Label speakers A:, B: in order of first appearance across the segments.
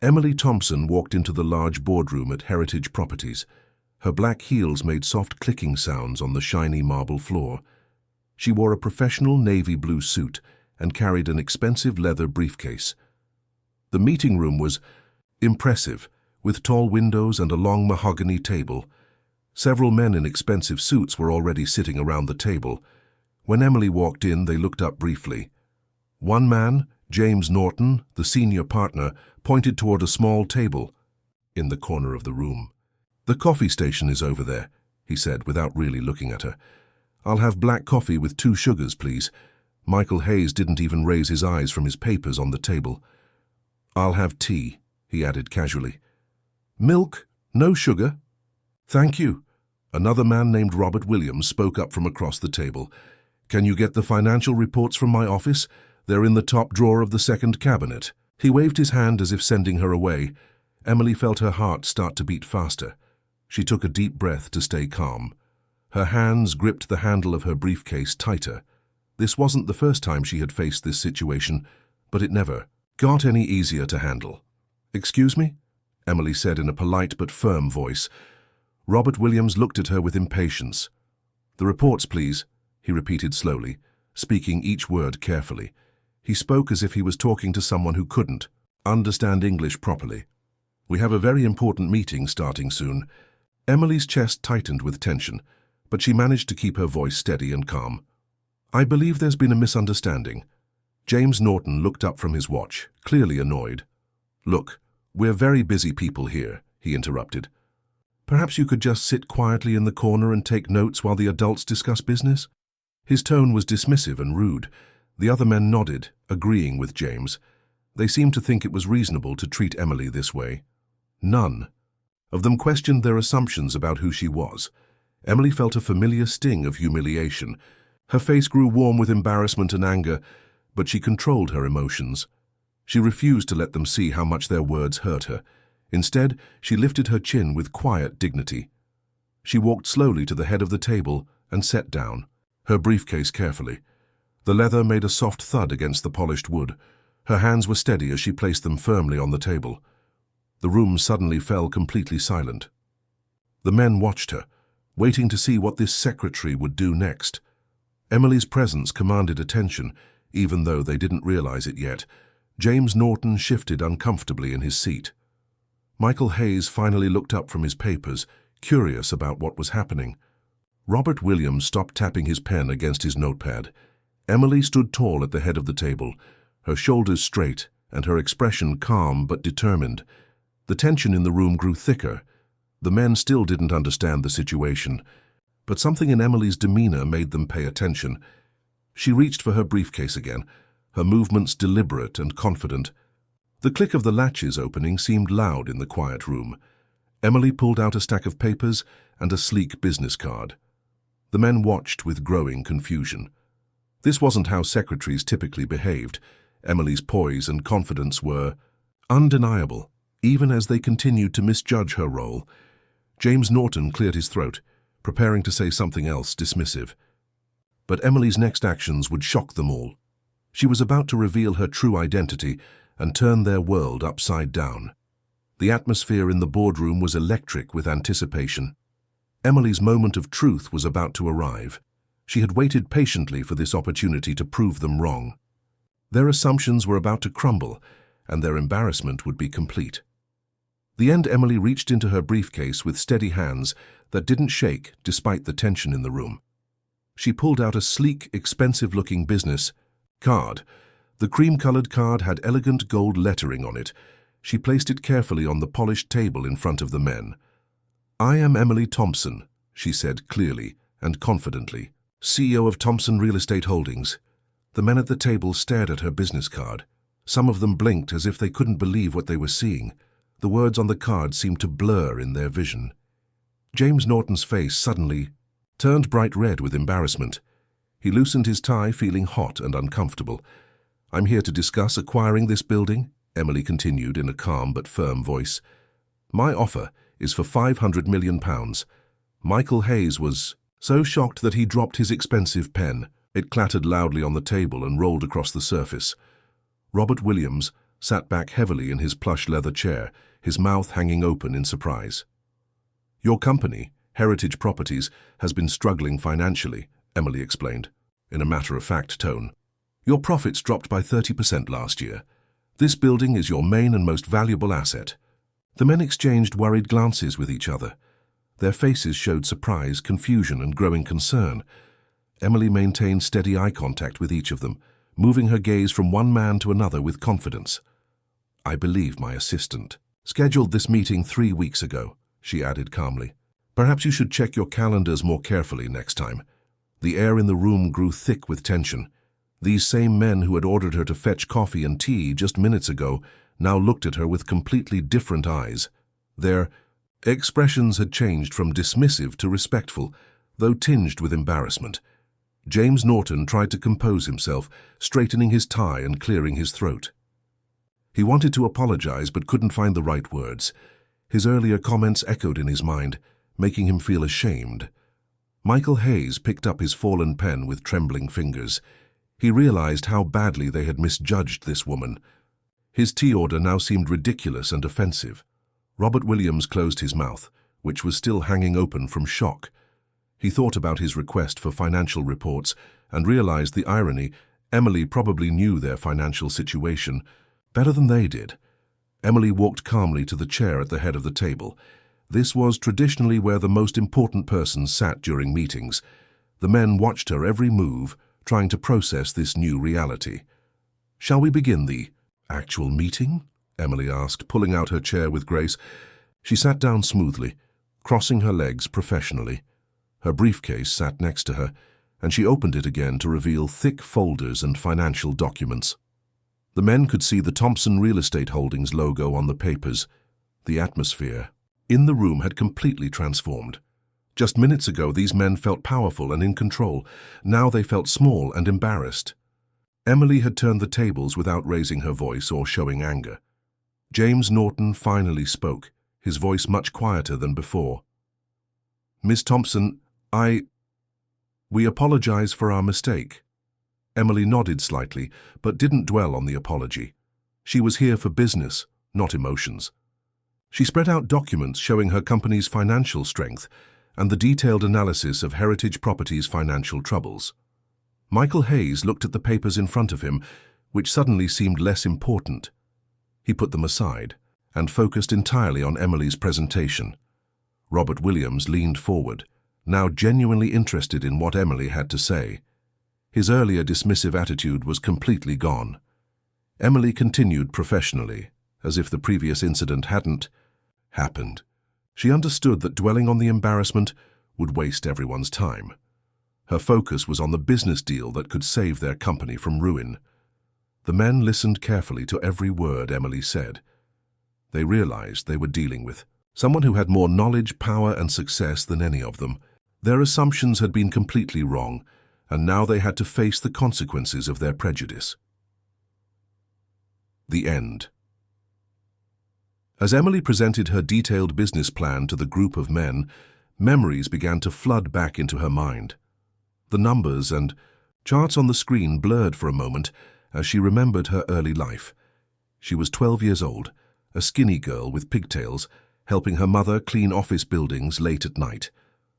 A: Emily Thompson walked into the large boardroom at Heritage Properties. Her black heels made soft clicking sounds on the shiny marble floor. She wore a professional navy blue suit and carried an expensive leather briefcase. The meeting room was impressive, with tall windows and a long mahogany table. Several men in expensive suits were already sitting around the table. When Emily walked in, they looked up briefly. One man, James Norton, the senior partner, pointed toward a small table in the corner of the room. "The coffee station is over there," he said without really looking at her. "I'll have black coffee with 2 sugars, please." Michael Hayes didn't even raise his eyes from his papers on the table. "I'll have tea," he added casually. "Milk? No sugar?" "Thank you." Another man named Robert Williams spoke up from across the table. "Can you get the financial reports from my office? They're in the top drawer of the second cabinet." He waved his hand as if sending her away. Emily felt her heart start to beat faster. She took a deep breath to stay calm. Her hands gripped the handle of her briefcase tighter. This wasn't the first time she had faced this situation, but it never got any easier to handle. "Excuse me?" Emily said in a polite but firm voice. Robert Williams looked at her with impatience. "The reports, please," he repeated slowly, speaking each word carefully. He spoke as if he was talking to someone who couldn't understand English properly. "We have a very important meeting starting soon." Emily's chest tightened with tension, but she managed to keep her voice steady and calm. "I believe there's been a misunderstanding." James Norton looked up from his watch, clearly annoyed. "Look, we're very busy people here," he interrupted. "Perhaps you could just sit quietly in the corner and take notes while the adults discuss business?" His tone was dismissive and rude. The other men nodded, agreeing with James. They seemed to think it was reasonable to treat Emily this way. None of them questioned their assumptions about who she was. Emily felt a familiar sting of humiliation. Her face grew warm with embarrassment and anger, but she controlled her emotions. She refused to let them see how much their words hurt her. Instead, she lifted her chin with quiet dignity. She walked slowly to the head of the table and sat down, her briefcase carefully. The leather made a soft thud against the polished wood. Her hands were steady as she placed them firmly on the table. The room suddenly fell completely silent. The men watched her, waiting to see what this secretary would do next. Emily's presence commanded attention, even though they didn't realize it yet. James Norton shifted uncomfortably in his seat. Michael Hayes finally looked up from his papers, curious about what was happening. Robert Williams stopped tapping his pen against his notepad. Emily stood tall at the head of the table, her shoulders straight and her expression calm but determined. The tension in the room grew thicker. The men still didn't understand the situation, but something in Emily's demeanor made them pay attention. She reached for her briefcase again, her movements deliberate and confident. The click of the latches opening seemed loud in the quiet room. Emily pulled out a stack of papers and a sleek business card. The men watched with growing confusion. This wasn't how secretaries typically behaved. Emily's poise and confidence were undeniable, even as they continued to misjudge her role. James Norton cleared his throat, preparing to say something else dismissive. But Emily's next actions would shock them all. She was about to reveal her true identity and turn their world upside down. The atmosphere in the boardroom was electric with anticipation. Emily's moment of truth was about to arrive. She had waited patiently for this opportunity to prove them wrong. Their assumptions were about to crumble, and their embarrassment would be complete. The end Emily reached into her briefcase with steady hands that didn't shake despite the tension in the room. She pulled out a sleek, expensive-looking business card. The cream-colored card had elegant gold lettering on it. She placed it carefully on the polished table in front of the men. "I am Emily Thompson," she said clearly and confidently, "CEO of Thompson Real Estate Holdings." The men at the table stared at her business card. Some of them blinked as if they couldn't believe what they were seeing. The words on the card seemed to blur in their vision. James Norton's face suddenly turned bright red with embarrassment. He loosened his tie, feeling hot and uncomfortable. "I'm here to discuss acquiring this building," Emily continued in a calm but firm voice. "My offer is for £500 million. Michael Hayes was so shocked that he dropped his expensive pen. It clattered loudly on the table and rolled across the surface. Robert Williams, sat back heavily in his plush leather chair, his mouth hanging open in surprise. "Your company, Heritage Properties, has been struggling financially," Emily explained, in a matter-of-fact tone. "Your profits dropped by 30% last year. This building is your main and most valuable asset." The men exchanged worried glances with each other. Their faces showed surprise, confusion, and growing concern. Emily maintained steady eye contact with each of them, moving her gaze from one man to another with confidence. "I believe my assistant scheduled this meeting 3 weeks ago," she added calmly. "Perhaps you should check your calendars more carefully next time." The air in the room grew thick with tension. These same men who had ordered her to fetch coffee and tea just minutes ago now looked at her with completely different eyes. Their expressions had changed from dismissive to respectful, though tinged with embarrassment. James Norton tried to compose himself, straightening his tie and clearing his throat. He wanted to apologize but couldn't find the right words. His earlier comments echoed in his mind, making him feel ashamed. Michael Hayes picked up his fallen pen with trembling fingers. He realized how badly they had misjudged this woman. His tea order now seemed ridiculous and offensive. Robert Williams closed his mouth, which was still hanging open from shock. He thought about his request for financial reports and realized the irony. Emily probably knew their financial situation better than they did. Emily walked calmly to the chair at the head of the table. This was traditionally where the most important person sat during meetings. The men watched her every move, trying to process this new reality. "Shall we begin the actual meeting?" Emily asked, pulling out her chair with grace. She sat down smoothly, crossing her legs professionally. Her briefcase sat next to her, and she opened it again to reveal thick folders and financial documents. The men could see the Thompson Real Estate Holdings logo on the papers. The atmosphere in the room had completely transformed. Just minutes ago, these men felt powerful and in control. Now they felt small and embarrassed. Emily had turned the tables without raising her voice or showing anger. James Norton finally spoke, his voice much quieter than before. "Miss Thompson, we apologize for our mistake." Emily nodded slightly, but didn't dwell on the apology. She was here for business, not emotions. She spread out documents showing her company's financial strength and the detailed analysis of Heritage Properties' financial troubles. Michael Hayes looked at the papers in front of him, which suddenly seemed less important. He put them aside and focused entirely on Emily's presentation. Robert Williams leaned forward, now genuinely interested in what Emily had to say. His earlier dismissive attitude was completely gone. Emily continued professionally, as if the previous incident hadn't happened. She understood that dwelling on the embarrassment would waste everyone's time. Her focus was on the business deal that could save their company from ruin. The men listened carefully to every word Emily said. They realized they were dealing with someone who had more knowledge, power, and success than any of them. Their assumptions had been completely wrong, and now they had to face the consequences of their prejudice. The end. As Emily presented her detailed business plan to the group of men, memories began to flood back into her mind. The numbers and charts on the screen blurred for a moment as she remembered her early life. She was 12 years old, a skinny girl with pigtails, helping her mother clean office buildings late at night.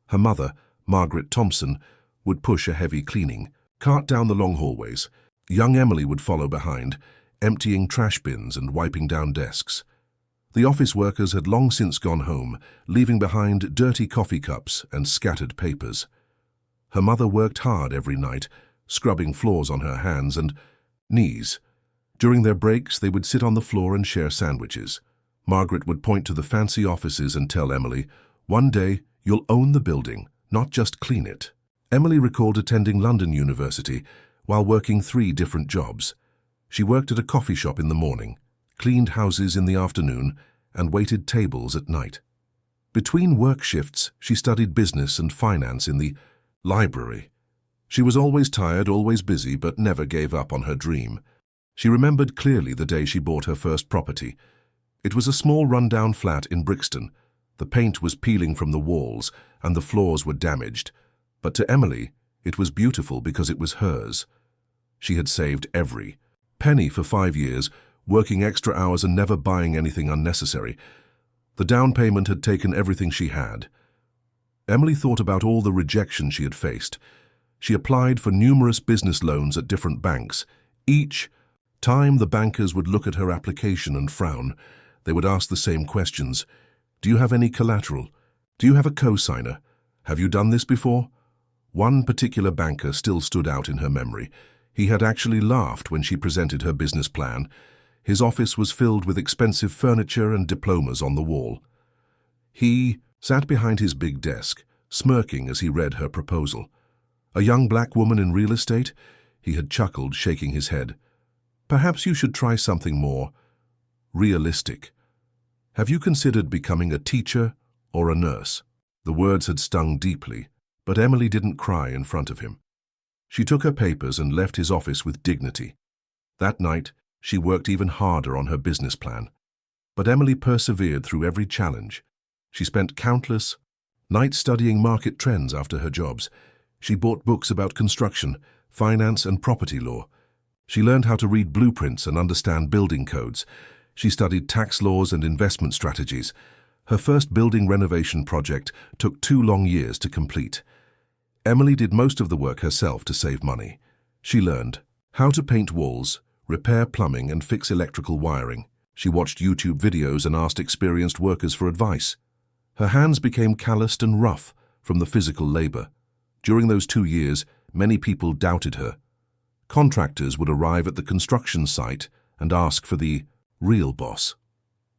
A: Her mother, Margaret Thompson, would push a heavy cleaning cart down the long hallways. Young Emily would follow behind, emptying trash bins and wiping down desks. The office workers had long since gone home, leaving behind dirty coffee cups and scattered papers. Her mother worked hard every night, scrubbing floors on her hands and knees. During their breaks, they would sit on the floor and share sandwiches. Margaret would point to the fancy offices and tell Emily, "One day, you'll own the building, not just clean it." Emily recalled attending London University while working 3 different jobs. She worked at a coffee shop in the morning, cleaned houses in the afternoon, and waited tables at night. Between work shifts, she studied business and finance in the library. She was always tired, always busy, but never gave up on her dream. She remembered clearly the day she bought her first property. It was a small rundown flat in Brixton. The paint was peeling from the walls and the floors were damaged. But to Emily, it was beautiful because it was hers. She had saved every penny for 5 years, working extra hours and never buying anything unnecessary. The down payment had taken everything she had. Emily thought about all the rejection she had faced. She applied for numerous business loans at different banks. Each time the bankers would look at her application and frown. They would ask the same questions. Do you have any collateral? Do you have a co-signer? Have you done this before? One particular banker still stood out in her memory. He had actually laughed when she presented her business plan. His office was filled with expensive furniture and diplomas on the wall. He sat behind his big desk, smirking as he read her proposal. A young black woman in real estate? He had chuckled, shaking his head. Perhaps you should try something more realistic. Have you considered becoming a teacher or a nurse? The words had stung deeply, but Emily didn't cry in front of him. She took her papers and left his office with dignity. That night, she worked even harder on her business plan. But Emily persevered through every challenge. She spent countless nights studying market trends after her jobs. She bought books about construction, finance, and property law. She learned how to read blueprints and understand building codes. She studied tax laws and investment strategies. Her first building renovation project took 2 long years to complete. Emily did most of the work herself to save money. She learned how to paint walls, repair plumbing, and fix electrical wiring. She watched YouTube videos and asked experienced workers for advice. Her hands became calloused and rough from the physical labor. During those 2 years, many people doubted her. Contractors would arrive at the construction site and ask for the real boss.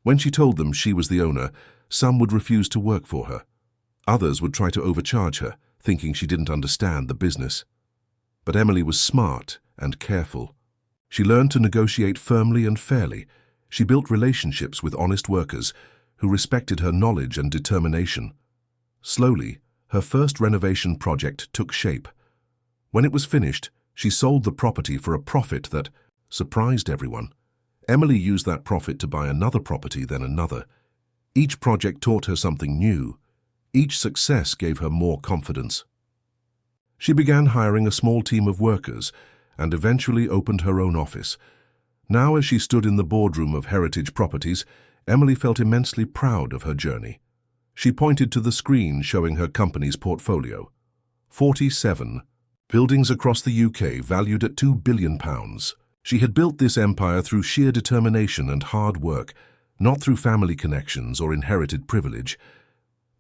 A: When she told them she was the owner, some would refuse to work for her. Others would try to overcharge her, thinking she didn't understand the business. But Emily was smart and careful. She learned to negotiate firmly and fairly. She built relationships with honest workers who respected her knowledge and determination. Slowly, her first renovation project took shape. When it was finished, she sold the property for a profit that surprised everyone. Emily used that profit to buy another property, then another. Each project taught her something new. Each success gave her more confidence. She began hiring a small team of workers and eventually opened her own office. Now, as she stood in the boardroom of Heritage Properties, Emily felt immensely proud of her journey. She pointed to the screen showing her company's portfolio. 47 buildings across the UK valued at £2 billion. She had built this empire through sheer determination and hard work, not through family connections or inherited privilege.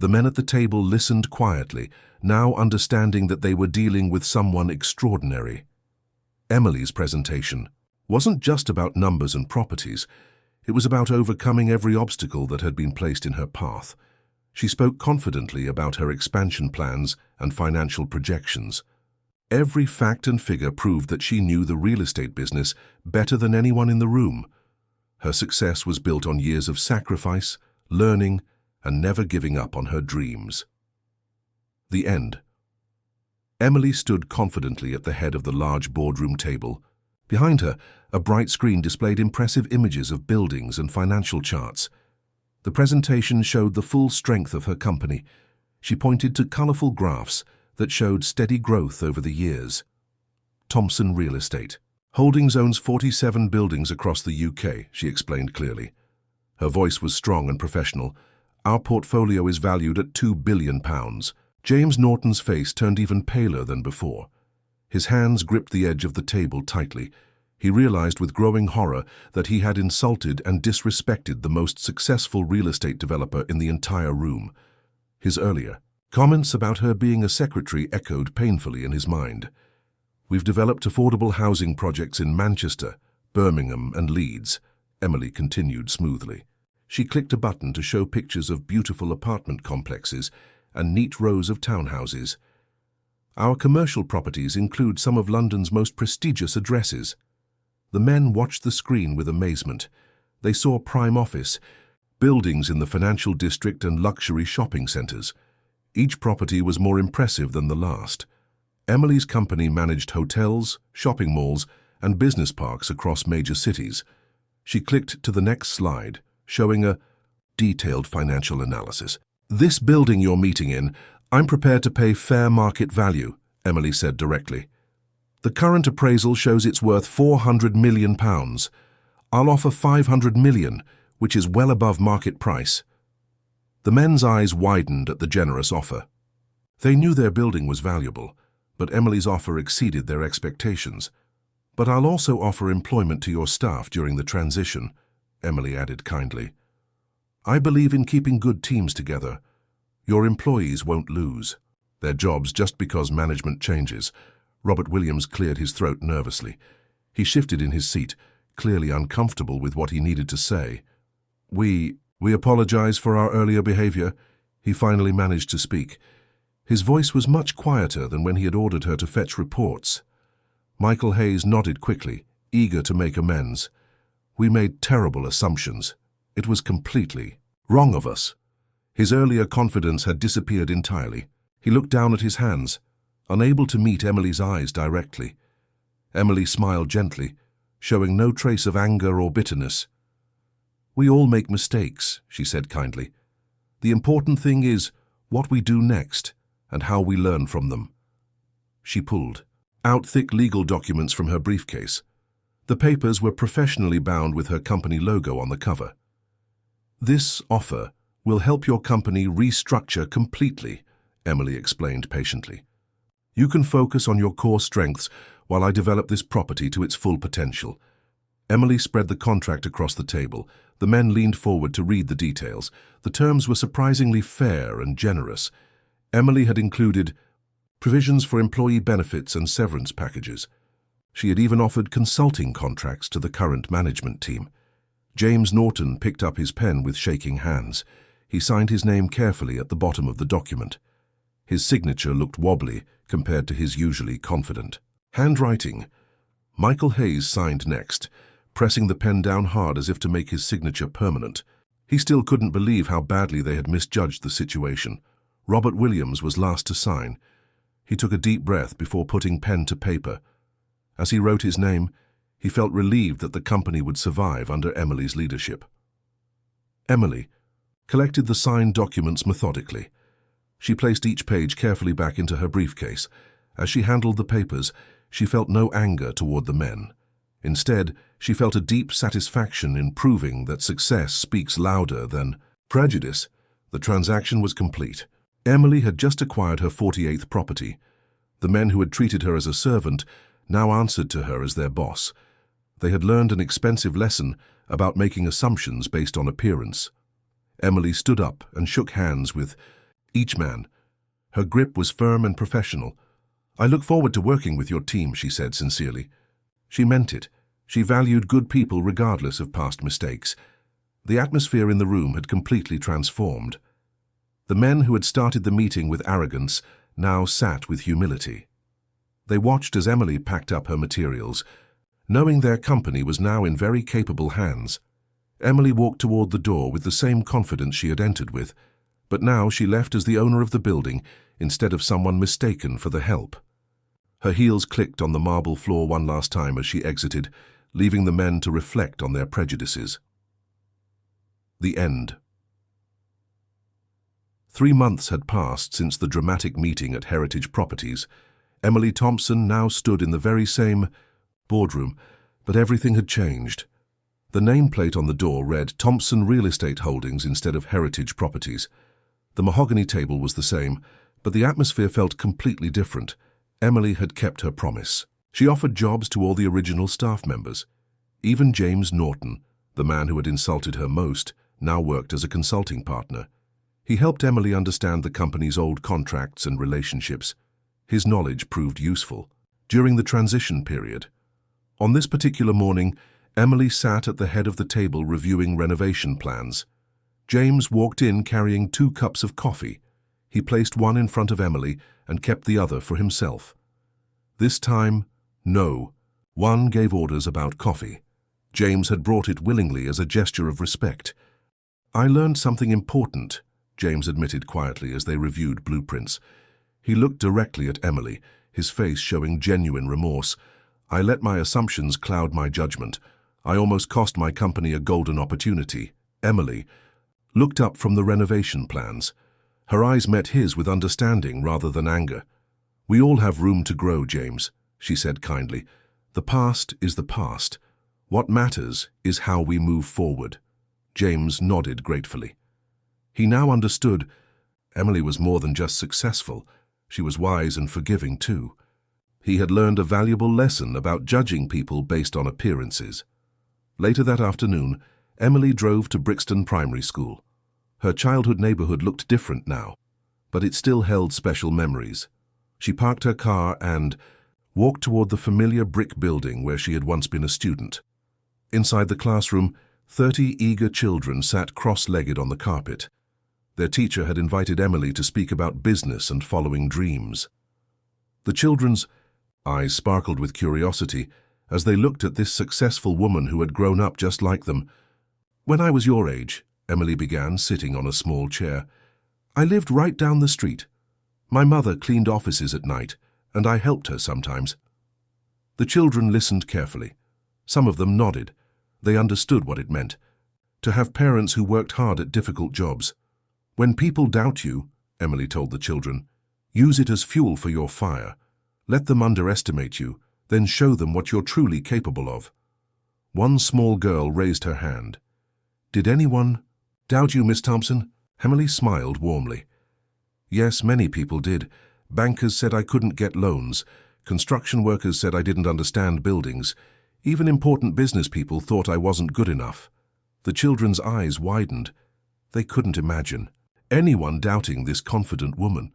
A: The men at the table listened quietly, now understanding that they were dealing with someone extraordinary. Emily's presentation wasn't just about numbers and properties. It was about overcoming every obstacle that had been placed in her path. She spoke confidently about her expansion plans and financial projections. Every fact and figure proved that she knew the real estate business better than anyone in the room. Her success was built on years of sacrifice, learning, and never giving up on her dreams. The end. Emily stood confidently at the head of the large boardroom table. Behind her, a bright screen displayed impressive images of buildings and financial charts. The presentation showed the full strength of her company. She pointed to colorful graphs that showed steady growth over the years. Thompson Real Estate Holdings owns 47 buildings across the UK, she explained clearly. Her voice was strong and professional. Our portfolio is valued at £2 billion. James Norton's face turned even paler than before. His hands gripped the edge of the table tightly. He realized with growing horror that he had insulted and disrespected the most successful real estate developer in the entire room. His earlier comments about her being a secretary echoed painfully in his mind. We've developed affordable housing projects in Manchester, Birmingham, and Leeds, Emily continued smoothly. She clicked a button to show pictures of beautiful apartment complexes and neat rows of townhouses. Our commercial properties include some of London's most prestigious addresses. The men watched the screen with amazement. They saw prime office, buildings in the financial district, and luxury shopping centres. Each property was more impressive than the last. Emily's company managed hotels, shopping malls, and business parks across major cities. She clicked to the next slide, showing a detailed financial analysis. This building you're meeting in, I'm prepared to pay fair market value, Emily said directly. The current appraisal shows it's worth £400 million. I'll offer 500 million, which is well above market price. The men's eyes widened at the generous offer. They knew their building was valuable, but Emily's offer exceeded their expectations. But I'll also offer employment to your staff during the transition, Emily added kindly. I believe in keeping good teams together. Your employees won't lose their jobs just because management changes. Robert Williams cleared his throat nervously. He shifted in his seat, clearly uncomfortable with what he needed to say. We apologize for our earlier behavior, he finally managed to speak. His voice was much quieter than when he had ordered her to fetch reports. Michael Hayes nodded quickly, eager to make amends. We made terrible assumptions. It was completely wrong of us. His earlier confidence had disappeared entirely. He looked down at his hands, unable to meet Emily's eyes directly. Emily smiled gently, showing no trace of anger or bitterness. We all make mistakes, she said kindly. The important thing is what we do next and how we learn from them. She pulled out thick legal documents from her briefcase. The papers were professionally bound with her company logo on the cover. This offer will help your company restructure completely, Emily explained patiently. You can focus on your core strengths while I develop this property to its full potential. Emily spread the contract across the table. The men leaned forward to read the details. The terms were surprisingly fair and generous. Emily had included provisions for employee benefits and severance packages. She had even offered consulting contracts to the current management team. James Norton picked up his pen with shaking hands. He signed his name carefully at the bottom of the document. His signature looked wobbly compared to his usually confident handwriting. Michael Hayes signed next, pressing the pen down hard as if to make his signature permanent. He still couldn't believe how badly they had misjudged the situation. Robert Williams was last to sign. He took a deep breath before putting pen to paper. As he wrote his name, he felt relieved that the company would survive under Emily's leadership. Emily collected the signed documents methodically. She placed each page carefully back into her briefcase. As she handled the papers, she felt no anger toward the men. Instead, she felt a deep satisfaction in proving that success speaks louder than prejudice. The transaction was complete. Emily had just acquired her 48th property. The men who had treated her as a servant now answered to her as their boss. They had learned an expensive lesson about making assumptions based on appearance. Emily stood up and shook hands with each man. Her grip was firm and professional. I look forward to working with your team, she said sincerely. She meant it. She valued good people regardless of past mistakes. The atmosphere in the room had completely transformed. The men who had started the meeting with arrogance now sat with humility. They watched as Emily packed up her materials, knowing their company was now in very capable hands. Emily walked toward the door with the same confidence she had entered with, but now she left as the owner of the building instead of someone mistaken for the help. Her heels clicked on the marble floor one last time as she exited, leaving the men to reflect on their prejudices. The end. 3 months had passed since the dramatic meeting at Heritage Properties. Emily Thompson now stood in the very same boardroom, but everything had changed. The nameplate on the door read Thompson Real Estate Holdings instead of Heritage Properties. The mahogany table was the same, but the atmosphere felt completely different. Emily had kept her promise. She offered jobs to all the original staff members. Even James Norton, the man who had insulted her most, now worked as a consulting partner. He helped Emily understand the company's old contracts and relationships. His knowledge proved useful during the transition period. On this particular morning, Emily sat at the head of the table reviewing renovation plans. James walked in carrying 2 cups of coffee. He placed one in front of Emily and kept the other for himself. This time, no one gave orders about coffee. James had brought it willingly as a gesture of respect. I learned something important, James admitted quietly as they reviewed blueprints. He looked directly at Emily, his face showing genuine remorse. I let my assumptions cloud my judgment. I almost cost my company a golden opportunity. Emily looked up from the renovation plans. Her eyes met his with understanding rather than anger. We all have room to grow, James, she said kindly. The past is the past. What matters is how we move forward. James nodded gratefully. He now understood Emily was more than just successful. She was wise and forgiving too. He had learned a valuable lesson about judging people based on appearances. Later that afternoon, Emily drove to Brixton Primary School. Her childhood neighborhood looked different now, but it still held special memories. She parked her car and walked toward the familiar brick building where she had once been a student. Inside the classroom, 30 eager children sat cross-legged on the carpet. Their teacher had invited Emily to speak about business and following dreams. The children's eyes sparkled with curiosity as they looked at this successful woman who had grown up just like them. "When I was your age," Emily began, sitting on a small chair, "I lived right down the street. My mother cleaned offices at night, and I helped her sometimes." The children listened carefully. Some of them nodded. They understood what it meant to have parents who worked hard at difficult jobs. "When people doubt you," Emily told the children, "use it as fuel for your fire. Let them underestimate you, then show them what you're truly capable of." One small girl raised her hand. "Did anyone doubt you, Miss Thompson?" Emily smiled warmly. "Yes, many people did. Bankers said I couldn't get loans. Construction workers said I didn't understand buildings. Even important business people thought I wasn't good enough." The children's eyes widened. They couldn't imagine anyone doubting this confident woman.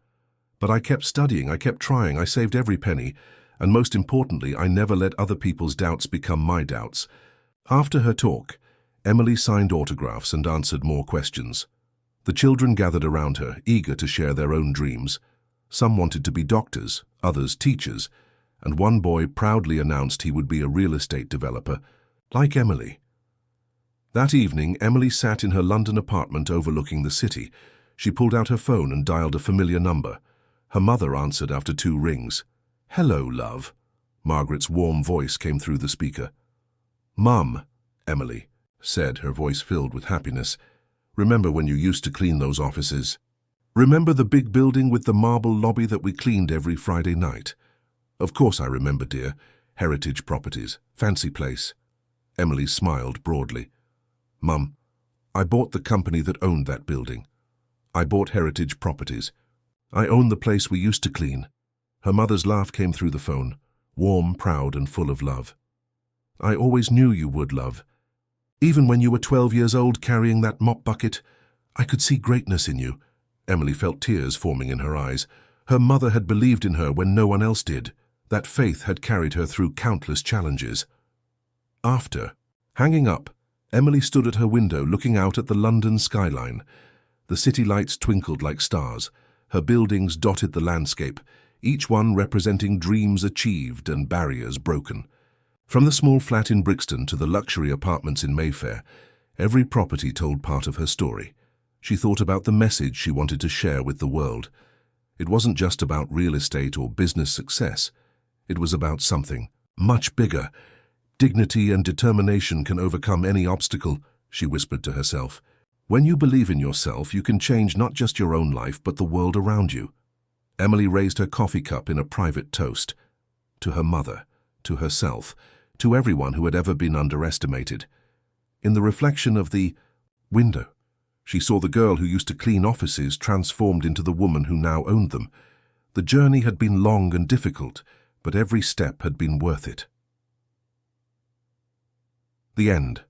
A: "But I kept studying, I kept trying, I saved every penny, and most importantly, I never let other people's doubts become my doubts." After her talk, Emily signed autographs and answered more questions. The children gathered around her, eager to share their own dreams. Some wanted to be doctors, others teachers, and one boy proudly announced he would be a real estate developer, like Emily. That evening, Emily sat in her London apartment overlooking the city. She pulled out her phone and dialed a familiar number. Her mother answered after 2 rings. "Hello, love." Margaret's warm voice came through the speaker. "Mum," Emily said, her voice filled with happiness. "Remember when you used to clean those offices? Remember the big building with the marble lobby that we cleaned every Friday night?" "Of course I remember, dear. Heritage Properties. Fancy place." Emily smiled broadly. "Mum, I bought the company that owned that building. I bought Heritage Properties. I own the place we used to clean." Her mother's laugh came through the phone, warm, proud, and full of love. "I always knew you would, love. Even when you were 12 years old carrying that mop bucket, I could see greatness in you." Emily felt tears forming in her eyes. Her mother had believed in her when no one else did. That faith had carried her through countless challenges. After hanging up, Emily stood at her window looking out at the London skyline. The city lights twinkled like stars. Her buildings dotted the landscape, each one representing dreams achieved and barriers broken. From the small flat in Brixton to the luxury apartments in Mayfair, every property told part of her story. She thought about the message she wanted to share with the world. It wasn't just about real estate or business success. It was about something much bigger. "Dignity and determination can overcome any obstacle," she whispered to herself. "When you believe in yourself, you can change not just your own life, but the world around you." Emily raised her coffee cup in a private toast. To her mother, to herself, to everyone who had ever been underestimated. In the reflection of the window, she saw the girl who used to clean offices transformed into the woman who now owned them. The journey had been long and difficult, but every step had been worth it. The end.